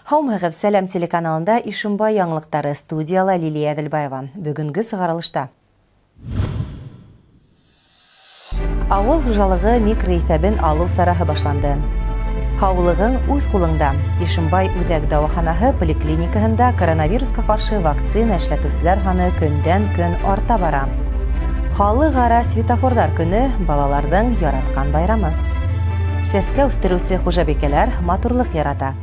Һаумыгыз, Сәлам телеканалында Ишимбай яңлыктары, студияла Лилия Әділбаева. Бүгінгі сығарылышта. Авыл хуҗалыгы микроисәбен алу сарахы башланды. Һаулыгың үз кулыңда. Ишимбай үзәк дәваханаһы поликлиникаһында коронавируска каршы вакцина эшләтүчеләр саны көндән-көн арта бара. Халыкара светофордар көне балаларның яраткан байрамы. Сәскә үстерүче хуҗабикәләр матурлык ярата.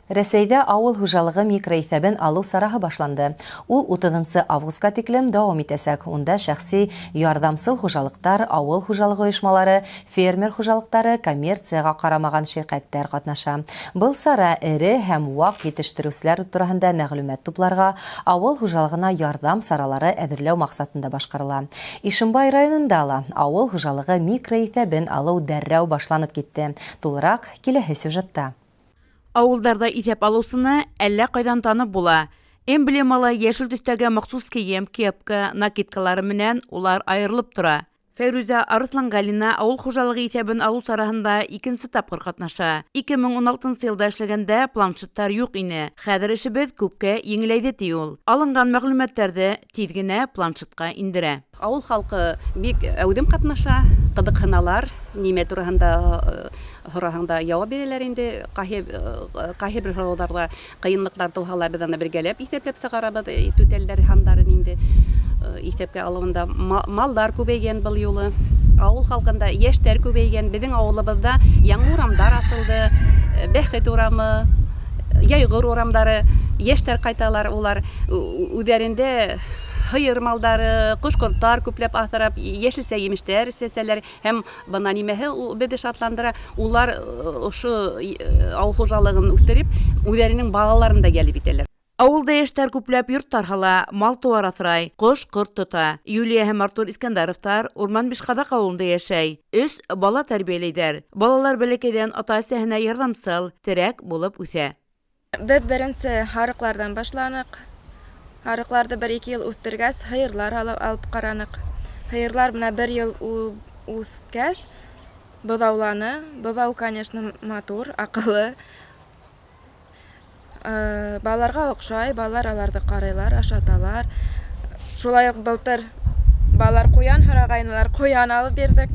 Рәсәйдә авыл хуҗалыгы микроисәбен алу сарахы башланды. Ул 30 августка тиклем дәвам итәсәк. Унда шәхси ярдәмсыл хуҗалыктар, авыл хуҗалыгы оешмалары, фермер хуҗалыктары, коммерцияга карамаган ширкәтләр катнаша. Был сара эре һәм вак җитештерүчеләр турында мәгълүмат тупларга, авыл хуҗалыгына ярдәм саралары әзерләү максатында башкарыла. Ишимбай районында ла авыл хуҗалыгы микроисәбен алу дәррәү башланып китте. Тулырак киләһе сюжетта. Авылдарда исәп алусыны әллә кайдан танып була. Эмблемалы яшел төстәге махсус кием, кепка, накидкалары менән улар аерылып тора. Фәйрүзә Арыслангалина авыл хуҗалыгы исәбен алу сараһында икенче тапкыр катнаша. 2016 елда эшләгәндә планшеттар юк ине. Хәзер эшебез күпкә еңеләйде ди ул. Алынган мәгълүматларны тиз генә планшетка индерә. Авыл халкы бик әүдем катнаша, кызыксыналар, нимә турында һораһында яуап бирәләр инде. Кайһы бер һорауларга кыенлыклар туһалар, без аны бергәләп исәпләп чыгарабыз, түтәлләр хандарын инде исәпкә алуында. Малдар күбәйгән был юлы. Авыл халкында яшьтәр күбәйгән. Безнең авылыбызда яңа урамдар асылды, Бәхет урамы, Яйгыр урамдары, яшьтәр кайталар, улар үзләрендә хыйыр малдары, кош-кортлар күпләп асрап, яшелсә емештәр сәсәләр һәм бына нимәһе безне шатландыра. Улар ошо авыл хуҗалыгын үстереп, үзләренең балаларын да җәлеп итәләр. Авылда яшьтәр күпләп йорт тарһала, мал-туар асрай, кош-корт тота. Юлия һәм Артур Искәндәровтар Урман Бишкадак авылында яшәй. 3 бала тәрбияләйләр. Балалар бәләкәйдән ата-әсәһенә ярдәмсыл, терәк булып үсә. Без беренче харыклардан башланык. Харыкларды 1-2 ел үстергәс, хыйырлар алып каранык. Хыйырлар менә 1 ел үскәс, быдауланы. Быдау, конечно, матур, акыллы. Балаларга охшай, балалар аларды карыйлар, ашаталар. Шулай ук былтыр балалар куян харагайнылар, куян алып бирдек.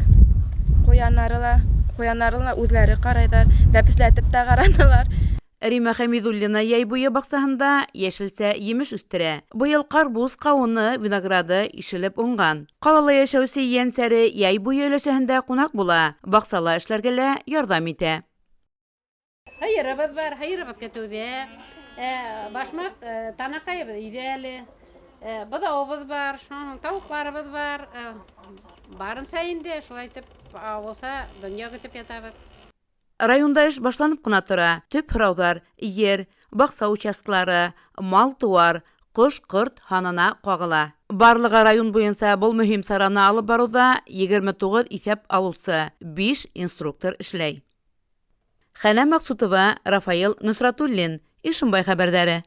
Куяннарны үзләре карайлар, бәпесләтеп тә караналар. Рима Хәмидуллина яй буе баксаһында яшелсә емеш үстерә. Быел карбуз, кавыны, винограды ишелеп уңган. Калалы яшәүче янсәре яй буе өләсәһендә кунак була. Баксала эшләргә ярдәм итә. Хыйырыбыз бар, хыйырыбыз көтүдә. Башмак танакайыбыз идәле. Быдауыбыз бар, тавыкларыбыз бар. Барын сайында шулай итеп авылса дөнья көтеп ятабыз. Районда эш башланып кына тора. Төп һораудар ер, бакса участкалары, мал-туар, кош-корт ханына кагыла. Барлыгы район буенча бул мөһим сараны алып баруда 29 исәп алучы, 5 инструктор эшләй. Хәнә Максутова, Рафаил Нусратуллин, Ишимбай хәбәрләре.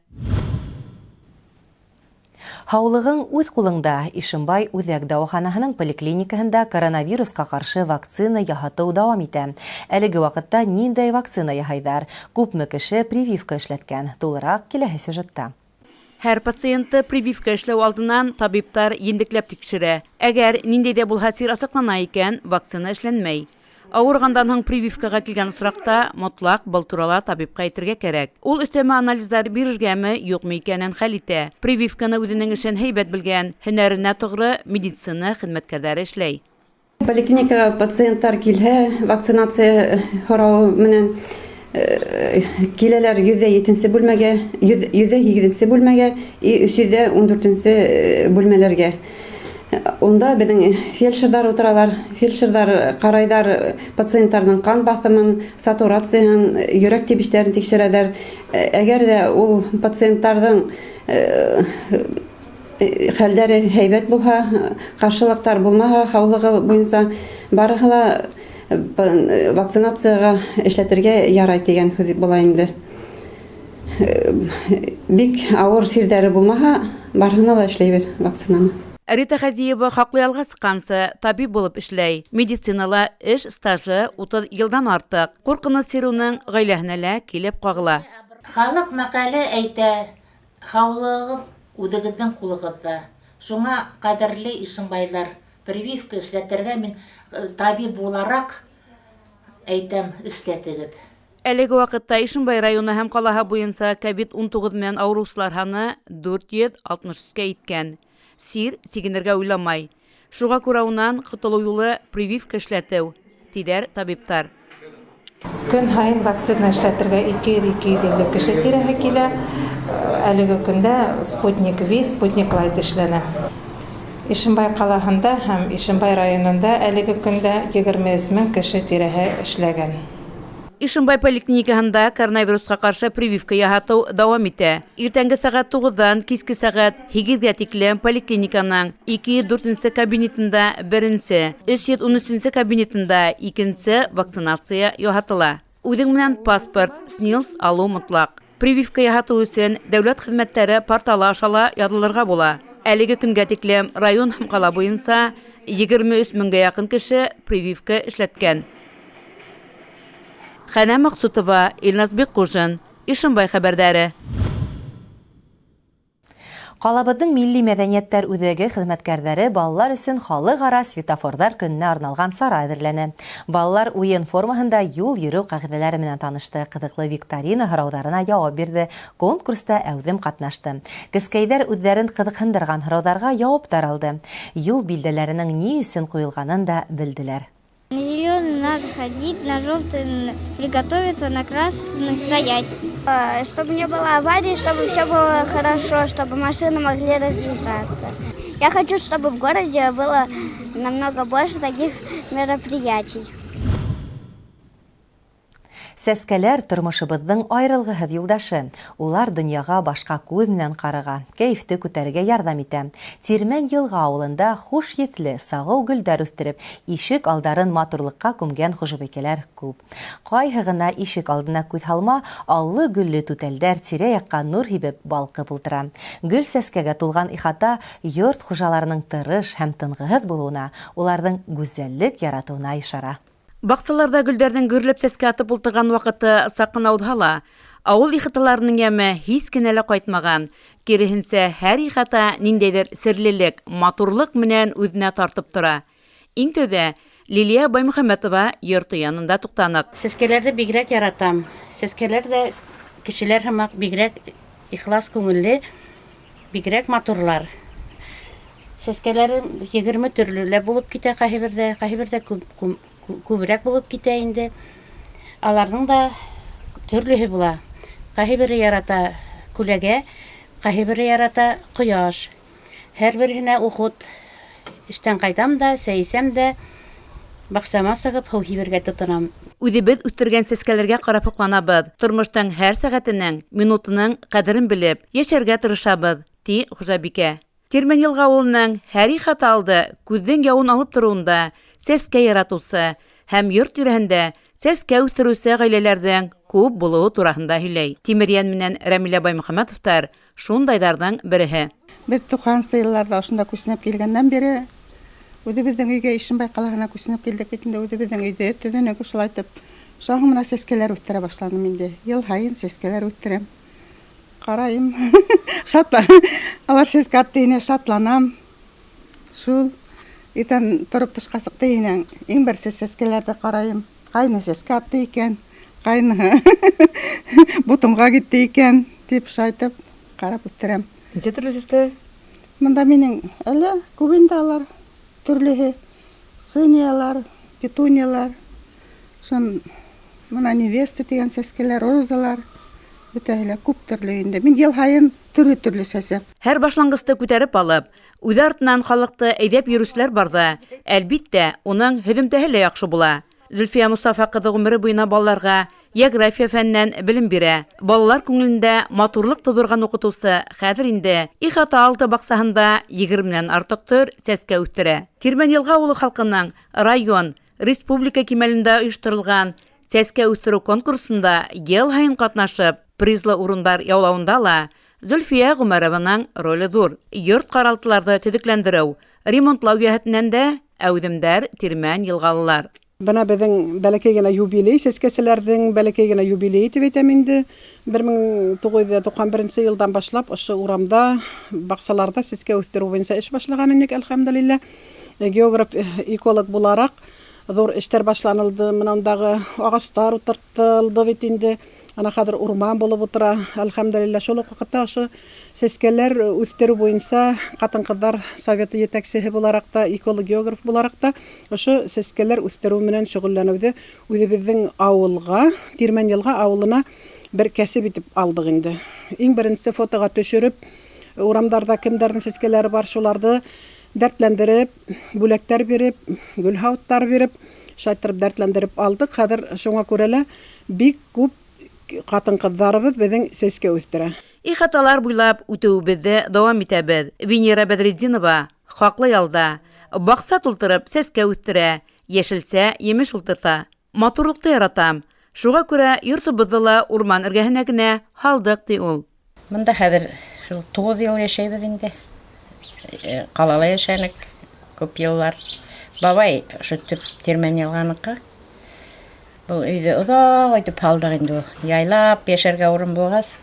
Һаулыгың үз кулыңда. Ишимбай үзәк дәваханаһының поликлиникаһында коронавируска каршы вакцина яһату дәвам итә. Әлеге вакытта ниндәй вакцина яһайдар? Күпме кеше прививка эшләткән? Тулырак киләһе сюжетта. Һәр пациентты прививка эшләү алдыннан табиптар ендекләп тикшерә. Әгәр ниндәй дә булһа сир асыклана икән, вакцина эшләнмәй. Авыргандан һоң прививкага килгән осракта мотлак был турала табипка әйтергә кирәк. Ул өстәмә анализлар бирергәме, юкмы икәнен хәл итә. Прививканы үзенең эшен һәйбәт белгән, һөнәренә тугры медицина хезмәткәрләре эшләй. Поликлиникага пациенттар килһә, вакцинация һорау менән киләләр 107-нче бүлмәгә, 108-нче бүлмәгә, 314-нче бүлмәләргә. Онда безнең фельдшерлар утыралар, фельдшерлар карайдар пациентларның кан басымын, сатурациясын, йөрәк тибешләрен тикшерәләр. Әгәр дә ул пациентларның хәлләре һәйбәт булһа, каршылыктар булмаһа, һаулыгы буенча барыһы ла вакцинацияга эшләтергә ярай дигән сүз була инде. Бик авыр сирдәре булмаһа, барыһына ла эшләйбез вакцинаны. Рита Хазиева хаклыялга сыккансы табиб булып эшләй. Медицинала эш стажы 30 елдан артык. Куркыныч Сируның гаиләһенә лә килеп кагыла. Халык мәкале әйтә, һаулыгы үдегезнең кулыгызда. Шуңа кадерле Ишембайлар, прививка эшләтергә мин табиб буларак әйтәм, эшләтегез. Әлеге вакытта Ишембай районы һәм калаһы буенча COVID-19 менән авыручылар саны 463-кә иткән. Сир сигенергә уйламай. Шуңа күрә унан котылу юлы прививка эшләтү, тидер табиптар. Көн һайын вакцина эшләтергә 200-250 кеше тирәһе килә. Әлеге көндә Спутник V, Спутник Light эшләнә. Ишембай калаһында һәм Ишембай районында әлеге көндә 23 мең кеше тирәһе эшләгән. Ишембай поликлиникаһында коронавирусқа каршы прививка яһату дәвам итә. Иртәнге сәгать 9-дан киске сәгать 8-гә тиклем поликлиниканың 204-нче кабинетында 1-нче, 313-нче кабинетында 2-нче вакцинация яһатыла. Үҙең менән паспорт, СНИЛС алу мотлак. Прививка яһату өсөн дәүләт хезмәттәре порталы аша язылырга була. Әлеге көнгә тиклем район һәм кала буенча 23 меңгә якын кеше прививка эшләткән. Хәнә Максутова, Илназбек Кужин, Ишембай хәбәрдәре. Калабыдың милли мәдәнияттәр үҙәге хезмәткәрләре балалар өсөн халыкара светофордар көненә арналган сара әҙерләне. Балалар уен формаһында юл йөрөү кагыйдәләре менән танышты, кызыклы викторина һорауҙарына яуап бирде. Конкурста әүҙем катнашты. Кескәйҙәр үҙҙәрен ҡыҙыҡһындырған һорауҙарға яуаптар алды. Юл билдәләренең ни өсөн ҡуйылғанын да белделәр. На зеленый надо ходить, на желтый приготовиться, на красный стоять. Чтобы не было аварий, чтобы все было хорошо, чтобы машины могли разъезжаться. Я хочу, чтобы в городе было намного больше таких мероприятий. Сәскәләр тормышыбыҙҙың айырылғыһыҙ юлдашы. Улар донъяға башҡа күҙ менән ҡарарға, кәйефте күтәрергә ярҙам итә. Тирмән йылға ауылында хуш еҫле сағыу гөлдәр үҫтереп, ишек алдарын матурлыҡҡа күмгән хужабикәләр күп. Ҡайһы ғына ишек алдына күҙ һалма, аллы гөллө түтәлдәр тирә-яҡҡа нур һибеп балҡып ултыра. Гөл сәскәгә тулған ихата йорт хужаларының тырыш һәм тынғыһыҙ булыуына, уларҙың гүзәллек яратыуына ишара. Баҡсаларҙа гөлдәрҙең гөрләп сәскә атып ултырған ваҡыты саҡын ауҙһа ла, ауыл ихаталарының йәме һис кенә лә ҡайтмаған. Киреһенсә, һәр ихата ниндәйҙер серлелек, матурлык менән үҙенә тартып тора. Иң тәүҙә Лилия Баймөхәмәтова йорто янында туҡтаныҡ. Сәскәләрҙе бигерәк яратам. Сәскәләр ҙә кешеләр һымаҡ бигерәк ихлас күңелле, бигерәк матурлар. Сәскәләр 20 төрлөлә булып китә, ҡайһы күберәк булып китә инде. Аларның да төрлөһө була. Ҡайһы ярата күләгә, ҡайһы ярата ҡояш. Һәр береһенә ухут. Эштән ҡайтам да, сәйсәм дә, баҡсама сығып һыу һибергә тотонам. Үҙебеҙ үҫтергән сәскәләргә ҡарап һоҡланабыҙ. Тормоштың һәр сәғәтенең, минутының ҡәҙерен белеп, йәшәргә тырышабыҙ, ти хужабикә. Тирмән йылға ауылының һәр ихата алды күҙҙең яуын алып тороуында сәскә яратыусы һәм йорт тирәһендә сәскә үҫтереүсе ғаиләләрҙең күп булыуы тураһында һөйләй. Тимерйән менән Рәмилә Баймөхәмәтовтар шундайҙарҙың береһе. Беҙ 90-сы йылларҙа ошонда күсенеп килгәндән бире үҙебеҙҙең өйгә Ишембай ҡалаһына күсенеп килдек бит инде. Үҙебеҙҙең өйҙө төҙөнөк ошолайтып. Шуның менән сәскәләр үҫтерә башланым инде. Йыл һайын сәскәләр үҫтерәм. Ҡарайым. Алар сәскә атты ине, шатланам. Шул иртән тороп тышҡа сыҡты инең. Иң берсе сәскәләрҙе ҡарайым. Ҡайны сәскә атты икән, ҡайныһы бутымға китте икән, тип шайтып ҡарап үҫтерәм. Нисә төрлө сәскә? Мында минең әле күп инде алар. Төрлөһө сыниялар, петуниялар, шун мына невеста тигән сәскәләр, розалар, бөтәһе лә күп төрлө инде. Мин йыл һайын төрлө сәсәм. Һәр башланғысты күтәреп алып, үҙ артынан халыҡты әйҙәп йөрөүселәр барҙа. Әлбиттә, уның һөҙөмтәһе лә яҡшы була. Зөлфиә Мостафа ҡыҙы ғүмере буйына балаларға география фәннән белем бирә. Балалар күңелендә матурлык тыуҙырған уҡытыусы хәҙер инде ихата алты баҡсаһында 20-нән артыҡ төр сәскә үҫтерә. Тирмән йылға ауылы халҡының район, республика кимәлендә ойоштырылған сәскә үҫтереү конкурсында йыл һайын ҡатнашып, призлы урындар яулауында ла Зөлфия Гумарованың ролі ҙур. Йорт ҡаралтыларҙы төҙөкләндереү, ремонтлау йәһәтенән дә әүҙемдәр, тирмән, йылғалылар. Бына беҙҙең бәләкәй генә юбилей, сәскәселәрҙең бәләкәй генә юбилей тип әйтәм инде. 1991 йылдан башлап ошо урамда, баҡсаларда сәскә үҫтереү буйынса эш башлаған инек, әлхәмдулилла. Географ, эколог булараҡ ҙур эштәр башланылды. Мынандағы ағастар ултыртылды бит инде. Ана хәҙер урман булып ултыра. Әлхәмдулилла, шул уҡ ваҡытта ошо сәскәләр үҫтереү буйынса ҡатын-ҡыҙҙар советы етәксеһе булараҡ та, эколог, географ булараҡ та ошо сәскәләр үҫтереү менән шөғөлләнеүҙе үҙебеҙҙең ауылға, Тирмән-Йылға ауылына бер кәсеп итеп алдыҡ инде. Иң беренсе фотоға төшөрөп, урамдарда кемдәрҙең сәскәләре бар, шуларҙы дәртләндереп, бүләктәр биреп, гөл һауыттар биреп, шайтырып дәртләндереп алдыҡ. Хәҙер шуңа күрә лә бик күп ҡатын-ҡыҙҙарыбыҙ беҙҙең сәскә үҫтерә. Ихаталар буйлап үтеүебеҙҙе дауам итәбеҙ. Венера Бәҙретдинова хаҡлы ялда. Баҡса тултырып сәскә үҫтерә, йәшелсә, емеш ултырта. Матурлыҡты яратам. Шуға күрә йортобоҙҙо ла урман эргәһенә генә һалдыҡ, ти ул. Бында хәҙер 9 йыл йәшәйбеҙ инде. Ҡалала йәшәнек күп йыллар. Бабай ошо төп Тирмән-Йылғаныҡы. Был өйҙө оҙаҡ итеп һалдыҡ инде. Яйлап йәшәргә урын булғас.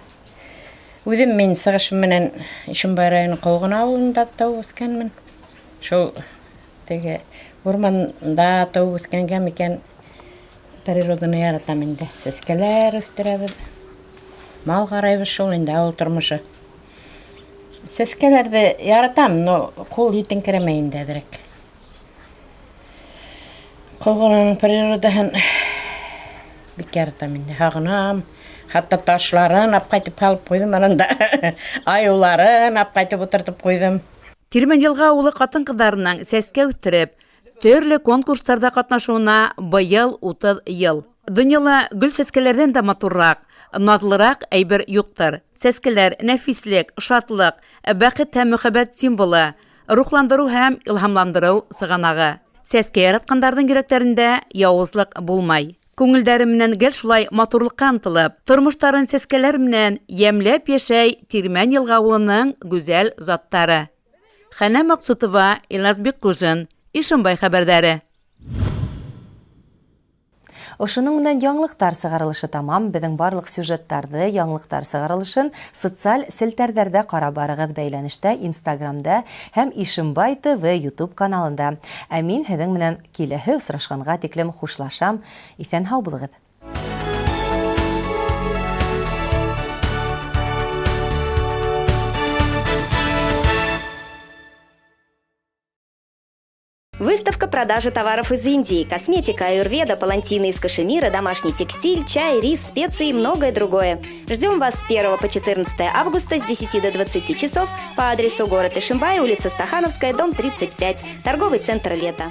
Үҙем мин сығышым менән Ишембай районы Ҡолғон ауылында тыуып үҫкәнмен. Шул теге урманда тыуып үҫкәнгә микән природаны яратам инде. Сәскәләр үҫтерәбеҙ. Мал ҡарайбыҙ, шул инде ауыл тормошо. Сәскәләрҙе яратам, но ҡул етеңкерәмәй инде әҙерәк. Ҡолғоноң природаһын бик яратам инде, һағынам. Хатта ташларын апҡайтып һалып ҡуйҙым, ананда аюларын апҡайтып ултыртып ҡуйҙым. Тирмән-Йылға ауылы ҡатын-ҡыҙҙарының сәскә үҫтереп, төрлө конкурстарҙа ҡатнашыуына быйыл 30 йыл. Донъяла гөл сәскәләрҙән дә матурыраҡ, наҙлыраҡ әйбер юҡтыр. Сәскәләр нәфислек, шатлыҡ, бәхет һәм мөхәббәт символы, рухландырыу һәм илһамландырыу сығанағы. Сәскә яратҡандарҙың йөрәктәрендә яуызлыҡ булмай. Күңелдәре менән гел шулай матурлыҡҡа ынтылып, тормоштарын сәскәләр менән йәмләп йәшәй Тирмән-Йылға ауылының гүзәл заттары. Хәнә Маҡсутова, Илназ Бикҡужин, Ишембай хәбәрҙәре. Ошоның менән яңлыҡтар сығарылышы тамам. Беҙҙең барлыҡ сюжеттарҙы, яңлыҡтар сығарылышын социаль селтәрҙәрҙә ҡарап барығыҙ, бәйләнештә, Инстаграмда һәм Ишембай ТВ YouTube каналында. Ә мин һеҙҙең менән киләһе осрашҡанға тиклем хушлашам. Иҫән һау булығыҙ. Выставка продажи товаров из Индии, косметика, аюрведа, палантины из кашемира, домашний текстиль, чай, рис, специи и многое другое. Ждем вас с 1 по 14 августа с 10 до 20 часов по адресу город Ишимбай, улица Стахановская, дом 35, торговый центр «Лето».